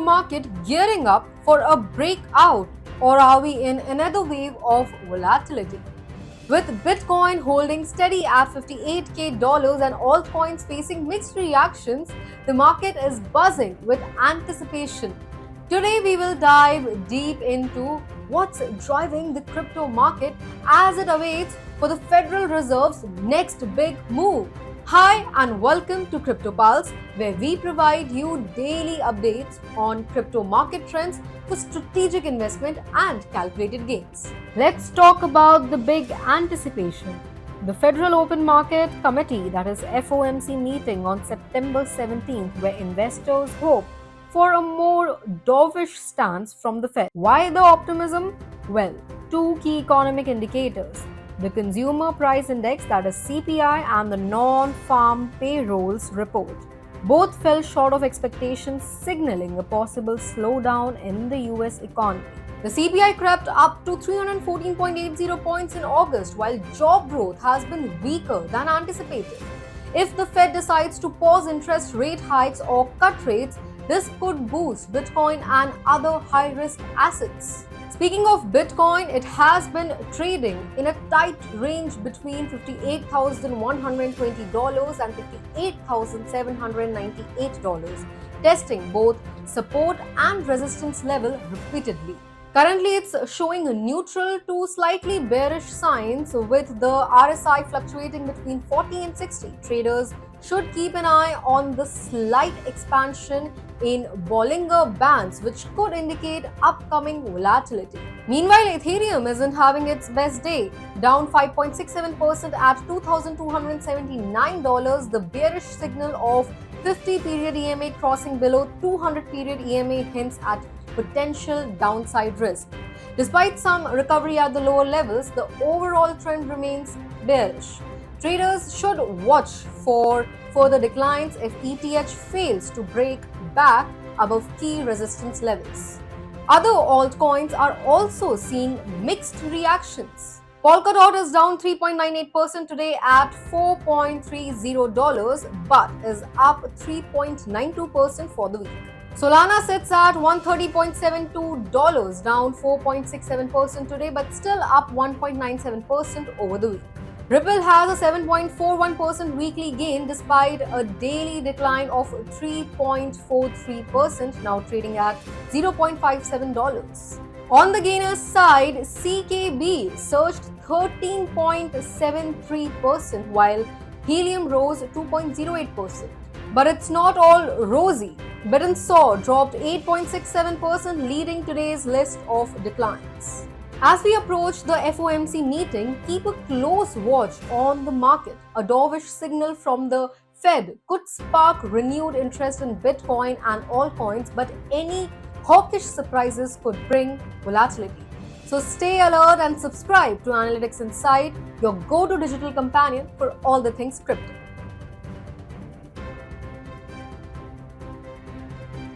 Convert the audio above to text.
market gearing up for a breakout, or are we in another wave of volatility? With Bitcoin holding steady at $58K and altcoins facing mixed reactions, the market is buzzing with anticipation. Today, we will dive deep into what's driving the crypto market as it awaits for the Federal Reserve's next big move. Hi, and welcome to Crypto Pulse, where we provide you daily updates on crypto market trends for strategic investment and calculated gains. Let's talk about the big anticipation. The Federal Open Market Committee, that is FOMC, meeting on September 17th, where investors hope for a more dovish stance from the Fed. Why the optimism? Well, two key economic indicators: the Consumer Price Index, that is CPI, and the non-farm payrolls report. Both fell short of expectations, signaling a possible slowdown in the US economy. The CPI crept up to 314.80 points in August, while job growth has been weaker than anticipated. If the Fed decides to pause interest rate hikes or cut rates, this could boost Bitcoin and other high-risk assets. Speaking of Bitcoin, it has been trading in a tight range between $58,120 and $58,798, testing both support and resistance level repeatedly. Currently, it's showing neutral to slightly bearish signs, with the RSI fluctuating between 40 and 60. Traders should keep an eye on the slight expansion in Bollinger Bands, which could indicate upcoming volatility. Meanwhile, Ethereum isn't having its best day, down 5.67% at $2,279. The bearish signal of 50-period EMA crossing below 200-period EMA hints at potential downside risk. Despite some recovery at the lower levels, the overall trend remains bearish. Traders should watch for further declines if ETH fails to break back above key resistance levels. Other altcoins are also seeing mixed reactions. Polkadot is down 3.98% today at $4.30, but is up 3.92% for the week. Solana sits at $130.72, down 4.67% today, but still up 1.97% over the week. Ripple has a 7.41% weekly gain despite a daily decline of 3.43%, now trading at $0.57. On the gainers side, CKB surged 13.73%, while Helium rose 2.08%. But it's not all rosy. Bit&Saw dropped 8.67%, leading today's list of declines. As we approach the FOMC meeting, keep a close watch on the market. A dovish signal from the Fed could spark renewed interest in Bitcoin and altcoins, but any hawkish surprises could bring volatility. So stay alert and subscribe to Analytics Insight, your go-to digital companion for all the things crypto.